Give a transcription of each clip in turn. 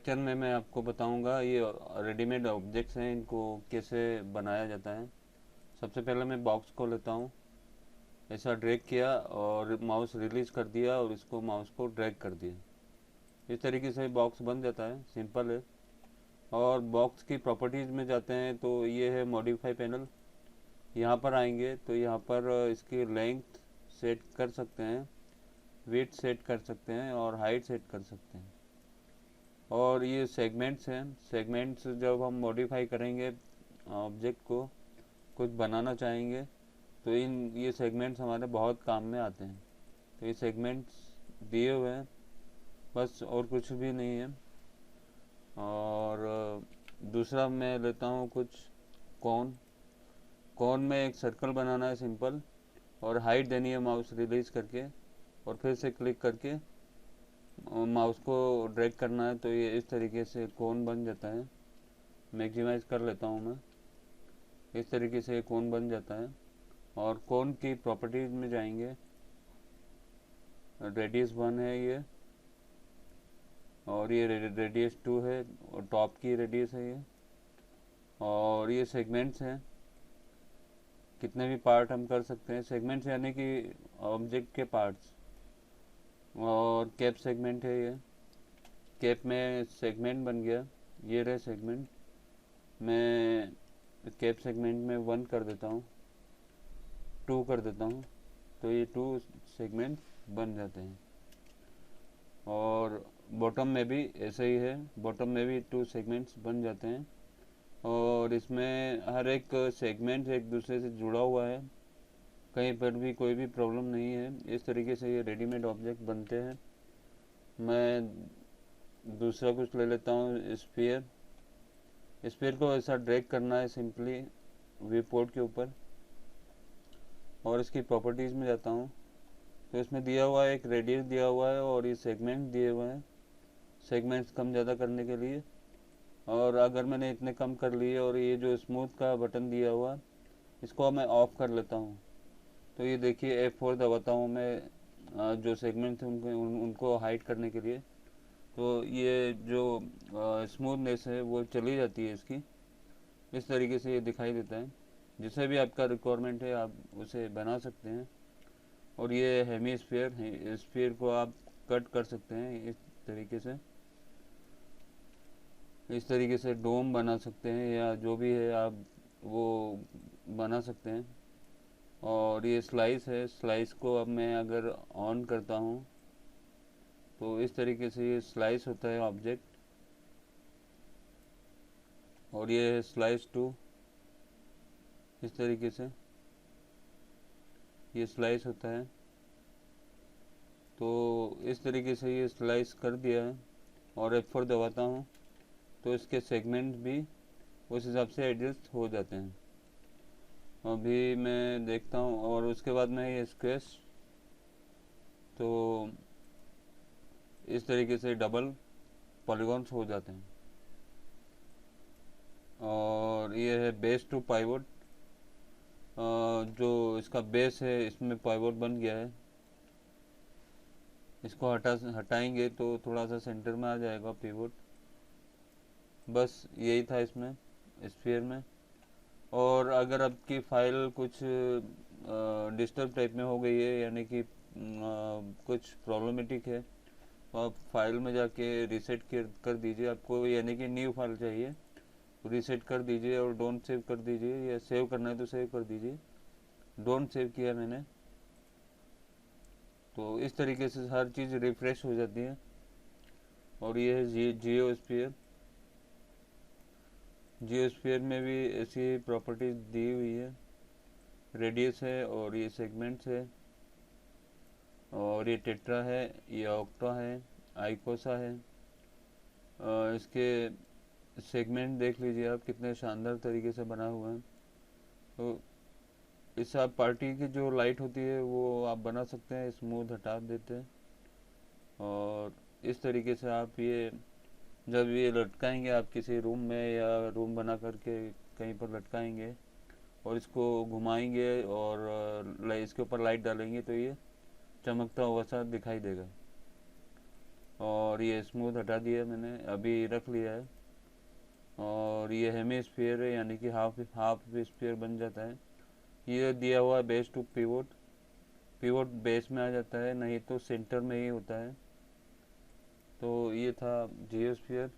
Lecture में मैं आपको बताऊंगा ये रेडीमेड ऑब्जेक्ट्स हैं, इनको कैसे बनाया जाता है। सबसे पहले मैं बॉक्स को लेता हूँ, ऐसा ड्रैग किया और माउस रिलीज कर दिया और इसको माउस को ड्रैग कर दिया। इस तरीके से बॉक्स बन जाता है, सिंपल है। और बॉक्स की प्रॉपर्टीज़ में जाते हैं तो ये है मॉडिफाई पैनल। यहाँ पर आएंगे तो यहाँ पर इसकी लेंथ सेट कर सकते हैं, विड्थ सेट कर सकते हैं और हाइट सेट कर सकते हैं। और ये सेगमेंट्स हैं, सेगमेंट्स जब हम मॉडिफाई करेंगे ऑब्जेक्ट को, कुछ बनाना चाहेंगे, तो ये सेगमेंट्स हमारे बहुत काम में आते हैं। तो ये सेगमेंट्स दिए हुए हैं, बस और कुछ भी नहीं है। और दूसरा मैं लेता हूँ कुछ कॉन। कॉन में एक सर्कल बनाना है सिंपल, और हाइट देनी है माउस रिलीज करके, और फिर से क्लिक करके माउस को ड्रैग करना है, तो ये इस तरीके से कोन बन जाता है। मैक्सिमाइज कर लेता हूँ मैं। इस तरीके से कोन बन जाता है। और कोन की प्रॉपर्टीज में जाएंगे, रेडियस 1 है ये, और ये रेडियस 2 है, और टॉप की रेडियस है ये। और ये सेगमेंट्स हैं, कितने भी पार्ट हम कर सकते हैं। सेगमेंट्स यानी कि ऑब्जेक्ट के पार्ट्स। और कैप सेगमेंट है ये, कैप में सेगमेंट बन गया, ये रहे सेगमेंट। मैं कैप सेगमेंट में 1 कर देता हूँ, 2 कर देता हूँ, तो ये 2 सेगमेंट बन जाते हैं। और बॉटम में भी ऐसे ही है, बॉटम में भी 2 सेगमेंट्स बन जाते हैं। और इसमें हर एक सेगमेंट एक दूसरे से जुड़ा हुआ है, कहीं पर भी कोई भी प्रॉब्लम नहीं है। इस तरीके से ये रेडीमेड ऑब्जेक्ट बनते हैं। मैं दूसरा कुछ ले लेता हूँ, स्फीयर। स्फीयर को ऐसा ड्रैग करना है सिंपली व्यू पोर्ट के ऊपर, और इसकी प्रॉपर्टीज़ में जाता हूँ। तो इसमें दिया हुआ है, एक रेडियस दिया हुआ है और ये सेगमेंट दिए हुए हैं, सेगमेंट्स कम ज़्यादा करने के लिए। और अगर मैंने इतने कम कर लिए, और ये जो स्मूथ का बटन दिया हुआ, इसको मैं ऑफ़ कर लेता हूँ। तो ये देखिए F4 दबाता हूँ मैं, जो सेगमेंट थे उनको हाइड करने के लिए। तो ये जो स्मूथनेस है वो चली जाती है इसकी। इस तरीके से ये दिखाई देता है। जिसे भी आपका रिक्वायरमेंट है आप उसे बना सकते हैं। और ये हेमी स्फीयर, स्फीयर को आप कट कर सकते हैं इस तरीके से। इस तरीके से डोम बना सकते हैं, या जो भी है आप वो बना सकते हैं। और ये स्लाइस है, स्लाइस को अब मैं अगर ऑन करता हूँ तो इस तरीके से ये स्लाइस होता है ऑब्जेक्ट। और ये है स्लाइस 2, इस तरीके से ये स्लाइस होता है। तो इस तरीके से ये स्लाइस कर दिया है। और F4 दबाता हूँ तो इसके सेगमेंट भी उस हिसाब से एडजस्ट हो जाते हैं। अभी मैं देखता हूँ, और उसके बाद में ये स्क्वेश, तो इस तरीके से डबल पॉलीगॉन्स हो जाते हैं। और ये है बेस टू पाइवोट, जो इसका बेस है इसमें पाइवोट बन गया है। इसको हटाएंगे तो थोड़ा सा सेंटर में आ जाएगा पिवोट। बस यही था इसमें, स्फीयर में। और अगर आपकी फाइल कुछ डिस्टर्ब टाइप में हो गई है, यानी कि कुछ प्रॉब्लमेटिक है, तो आप फाइल में जाके रीसेट कर दीजिए। आपको यानी कि न्यू फाइल चाहिए, रीसेट कर दीजिए और डोंट सेव कर दीजिए, या सेव करना है तो सेव कर दीजिए। डोंट सेव किया मैंने, तो इस तरीके से हर चीज़ रिफ्रेश हो जाती है। और ये है जियो स्फीयर। जियोस्फीयर में भी ऐसी प्रॉपर्टीज दी हुई है, रेडियस है और ये सेगमेंट्स है, और ये टेट्रा है, ये ऑक्टा है, आइकोसा है। इसके सेगमेंट देख लीजिए आप, कितने शानदार तरीके से बना हुआ है। तो इस आप पार्टी की जो लाइट होती है वो आप बना सकते हैं, स्मूथ हटा देते हैं। और इस तरीके से आप ये जब ये लटकाएंगे आप किसी रूम में, या रूम बना करके कहीं पर लटकाएंगे और इसको घुमाएंगे और इसके ऊपर लाइट डालेंगे, तो ये चमकता हुआ सा दिखाई देगा। और ये स्मूथ हटा दिया मैंने, अभी रख लिया है। और ये हेमिस्फीयर है, यानी कि हाफ हाफ स्फीयर बन जाता है। ये दिया हुआ है base to pivot, pivot base में आ जाता है, नहीं तो सेंटर में ही होता है। तो ये था जियोस्फीयर।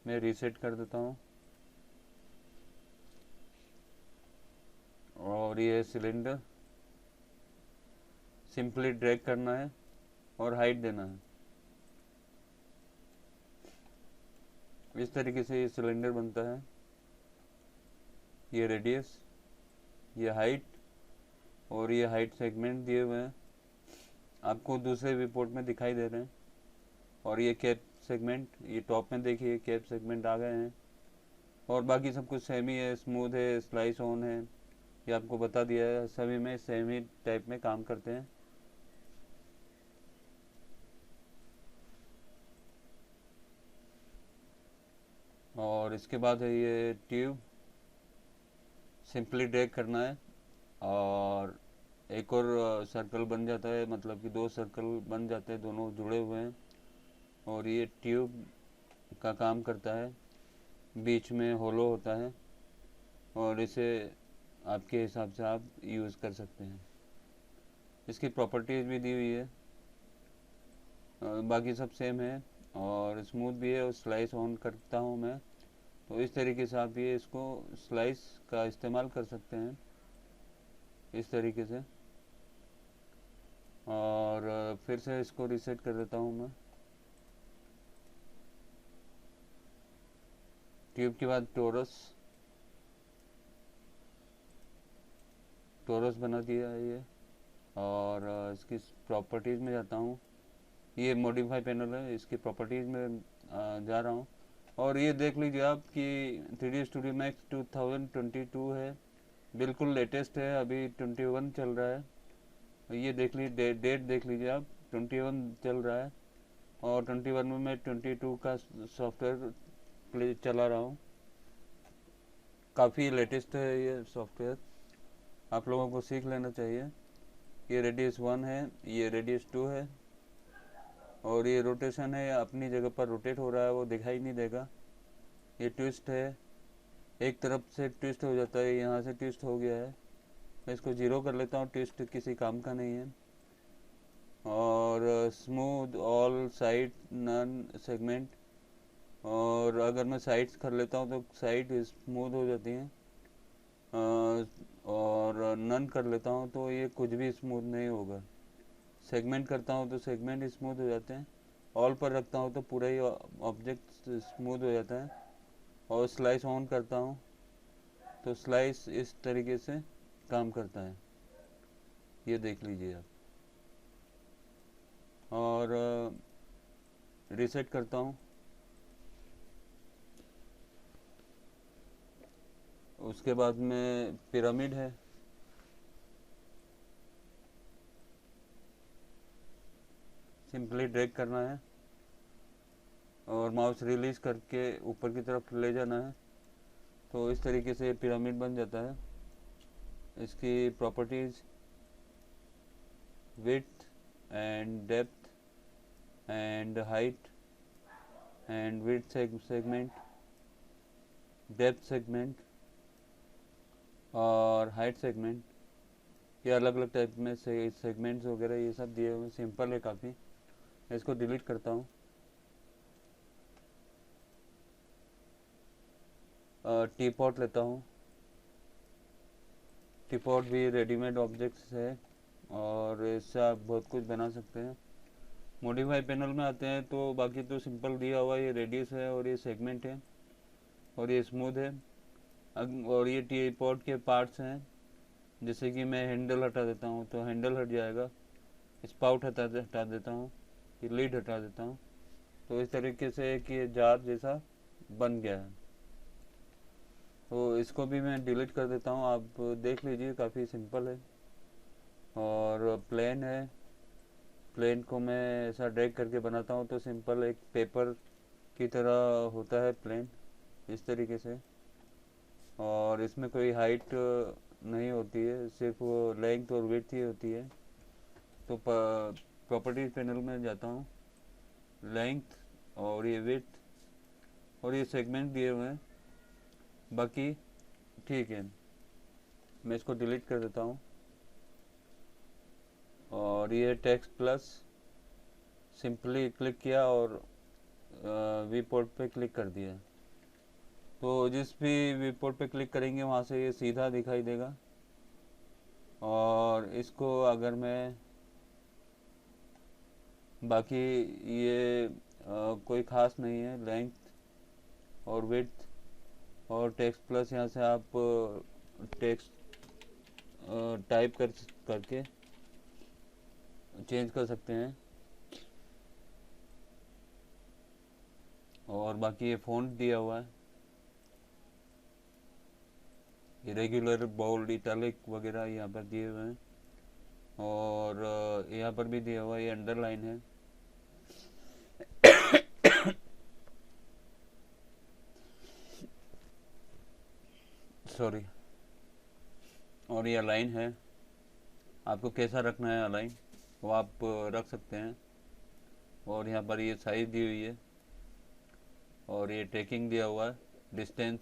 मैं रीसेट कर देता हूँ। और ये सिलेंडर, सिंपली ड्रैग करना है और हाइट देना है। इस तरीके से ये सिलेंडर बनता है। ये रेडियस, ये हाइट, और ये हाइट सेगमेंट दिए हुए हैं, आपको दूसरे रिपोर्ट में दिखाई दे रहे हैं। और ये कैप सेगमेंट, ये टॉप में देखिए कैप सेगमेंट आ गए हैं। और बाकी सब कुछ सेम ही है, स्मूथ है, स्लाइस ऑन है, ये आपको बता दिया है। सभी में सेम ही टाइप में काम करते हैं। और इसके बाद है ये ट्यूब, सिंपली ड्रैग करना है और एक और सर्कल बन जाता है, मतलब कि दो सर्कल बन जाते हैं, दोनों जुड़े हुए हैं। और ये ट्यूब का काम करता है, बीच में होलो होता है, और इसे आपके हिसाब से आप यूज़ कर सकते हैं। इसकी प्रॉपर्टीज़ भी दी हुई है, बाकी सब सेम है। और स्मूथ भी है, और स्लाइस ऑन करता हूँ मैं, तो इस तरीके से आप ये इसको स्लाइस का इस्तेमाल कर सकते हैं, इस तरीके से। और फिर से इसको रीसेट कर देता हूँ मैं। ट्यूब के बाद टोरस, टोरस बना दिया है ये। और इसकी प्रॉपर्टीज़ में जाता हूँ। ये मॉडिफाई पैनल है, इसकी प्रॉपर्टीज़ में जा रहा हूँ। और ये देख लीजिए आप कि 3D स्टूडियो मैक्स 2022 है, बिल्कुल लेटेस्ट है, अभी 21 चल रहा है। ये देख लीजिए, डेट देख लीजिए आप, 21 चल रहा है। और 21 में मैं 22 का सॉफ्टवेयर चला रहा हूँ। काफ़ी लेटेस्ट है ये सॉफ्टवेयर, आप लोगों को सीख लेना चाहिए। ये रेडियस 1 है, ये रेडियस 2 है। और ये रोटेशन है, अपनी जगह पर रोटेट हो रहा है, वो दिखाई नहीं देगा। ये ट्विस्ट है, एक तरफ से ट्विस्ट हो जाता है, यहाँ से ट्विस्ट हो गया है। मैं इसको जीरो कर लेता हूँ, ट्विस्ट किसी काम का नहीं है। और smooth all side non segment, और अगर मैं साइड्स कर लेता हूँ तो साइड स्मूथ हो जाती हैं। और नन कर लेता हूँ तो ये कुछ भी स्मूथ नहीं होगा। सेगमेंट करता हूँ तो सेगमेंट स्मूथ हो जाते हैं। ऑल पर रखता हूँ तो पूरा ही ऑब्जेक्ट स्मूथ हो जाता है। और स्लाइस ऑन करता हूँ तो स्लाइस इस तरीके से काम करता है, ये देख लीजिए आप। और रीसेट करता हूँ। उसके बाद में पिरामिड है, सिंपली ड्रैग करना है और माउस रिलीज करके ऊपर की तरफ ले जाना है, तो इस तरीके से पिरामिड बन जाता है। इसकी properties, width and depth and height and width segment, depth segment और हाइट सेगमेंट, ये अलग अलग टाइप में सेगमेंट्स वगैरह ये सब दिए हुए, सिंपल है काफ़ी। इसको डिलीट करता हूँ। टी पॉट लेता हूँ। टी पॉट भी रेडीमेड ऑब्जेक्ट्स है और इससे आप बहुत कुछ बना सकते हैं। मॉडिफाई पैनल में आते हैं तो बाकी तो सिंपल दिया हुआ, ये रेडियस है और ये सेगमेंट है और ये स्मूथ है। और ये टी पॉट के पार्ट्स हैं, जैसे कि मैं हैंडल हटा देता हूँ तो हैंडल हट जाएगा, स्पाउट हटा देता हूँ, ये लीड हटा देता हूँ, तो इस तरीके से कि ये जार जैसा बन गया है। तो इसको भी मैं डिलीट कर देता हूँ, आप देख लीजिए, काफ़ी सिंपल है। और प्लेन है, प्लेन को मैं ऐसा ड्रैग करके बनाता हूँ तो सिंपल एक पेपर की तरह होता है प्लेन, इस तरीके से। और इसमें कोई हाइट नहीं होती है, सिर्फ वो लेंथ और विड्थ ही होती है। तो प्रॉपर्टीज पैनल में जाता हूँ लेंथ और ये विड्थ और ये सेगमेंट दिए हुए हैं। बाकी ठीक है, मैं इसको डिलीट कर देता हूँ। और ये टेक्स्ट प्लस सिंपली क्लिक किया और वी पोर्ट पे क्लिक कर दिया। तो जिस भी वी पोर्ट पे क्लिक करेंगे वहाँ से ये सीधा दिखाई देगा। और इसको अगर मैं बाकी ये कोई ख़ास नहीं है, लेंथ और विड्थ और टेक्स्ट प्लस यहाँ से आप टेक्स्ट टाइप करके चेंज कर सकते हैं। और बाकी ये फ़ॉन्ट दिया हुआ है, इरेगुलर, बोल्ड, इटैलिक वगैरह यहाँ पर दिए हुए हैं। और यहाँ पर भी दिया हुआ है, ये अंडरलाइन है। सॉरी। और ये अलाइन है, आपको कैसा रखना है अलाइन वो आप रख सकते हैं। और यहाँ पर ये साइज दी हुई है और ये ट्रैकिंग दिया हुआ है डिस्टेंस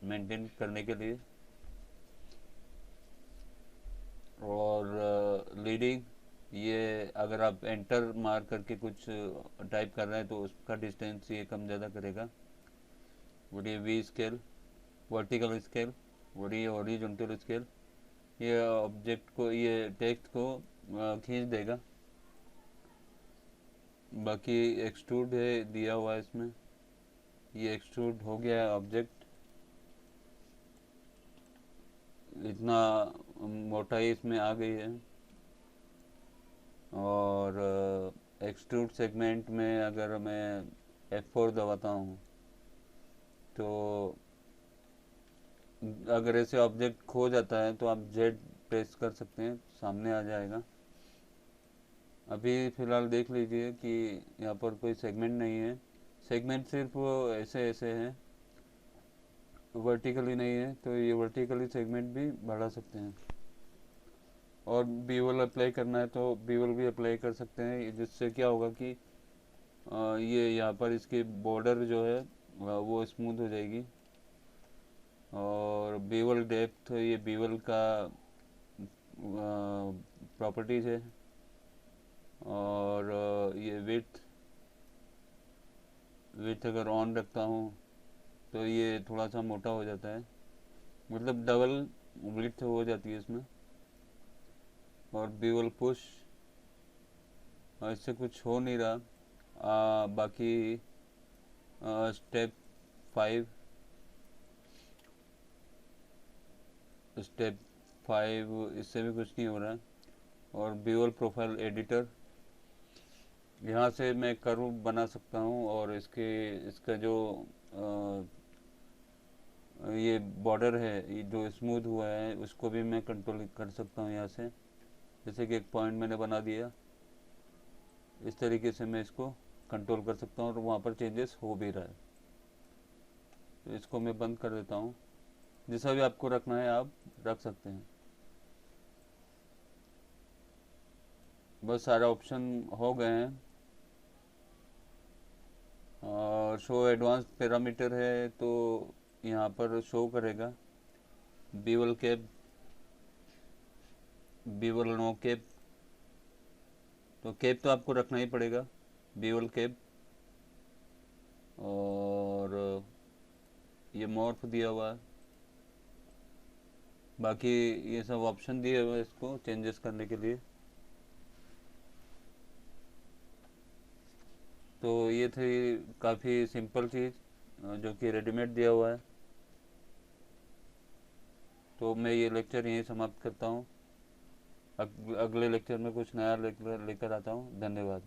मेंटेन करने के लिए। और लीडिंग, ये अगर आप एंटर मार करके कुछ टाइप कर रहे हैं तो उसका डिस्टेंस ये कम ज़्यादा करेगा। और ये वी स्केल, वर्टिकल स्केल और ये हॉरिजॉन्टल स्केल, ये ऑब्जेक्ट को, ये टेक्स्ट को खींच देगा। बाकी एक्सट्रूड है दिया हुआ है इसमें, ये एक्सट्रूड हो गया है ऑब्जेक्ट। इतना मोटाई इसमें आ गई है। और एक्सट्रूड सेगमेंट में अगर मैं F4 दबाता हूँ तो अगर ऐसे ऑब्जेक्ट खो जाता है तो आप Z प्रेस कर सकते हैं, सामने आ जाएगा। अभी फ़िलहाल देख लीजिए कि यहाँ पर कोई सेगमेंट नहीं है, सेगमेंट सिर्फ ऐसे ऐसे हैं, वर्टिकली नहीं है। तो ये वर्टिकली सेगमेंट भी बढ़ा सकते हैं। और बीवल अप्लाई करना है तो बीवल भी अप्लाई कर सकते हैं, जिससे क्या होगा कि ये यहाँ पर इसकी बॉर्डर जो है वो स्मूथ हो जाएगी। और बीवल डेप्थ, ये बीवल का प्रॉपर्टीज़ है। और ये विड्थ अगर ऑन रखता हूँ तो ये थोड़ा सा मोटा हो जाता है, मतलब डबल विड्थ हो जाती है इसमें। और बीवल पुश, इससे कुछ हो नहीं रहा। बाकी स्टेप 5 इससे भी कुछ नहीं हो रहा है। और बीवल प्रोफाइल एडिटर, यहाँ से मैं कर्व बना सकता हूँ और इसका जो ये बॉर्डर है, ये जो स्मूथ हुआ है, उसको भी मैं कंट्रोल कर सकता हूँ यहाँ से। जैसे कि एक पॉइंट मैंने बना दिया, इस तरीके से मैं इसको कंट्रोल कर सकता हूँ और वहाँ पर चेंजेस हो भी रहा है। तो इसको मैं बंद कर देता हूँ। जैसा भी आपको रखना है आप रख सकते हैं। बस सारे ऑप्शन हो गए हैं। और शो एडवांस पैरामीटर है तो यहाँ पर शो करेगा बीवल कैप, बीवल नो कैप। तो कैप तो आपको रखना ही पड़ेगा, बीवल कैप। और ये मॉर्फ दिया हुआ है। बाकी ये सब ऑप्शन दिए हुए हैं इसको चेंजेस करने के लिए। तो ये थी काफ़ी सिंपल चीज़ जो कि रेडीमेड दिया हुआ है। तो मैं ये लेक्चर यहीं समाप्त करता हूँ। अगले लेक्चर में कुछ नया लेकर आता हूँ। धन्यवाद।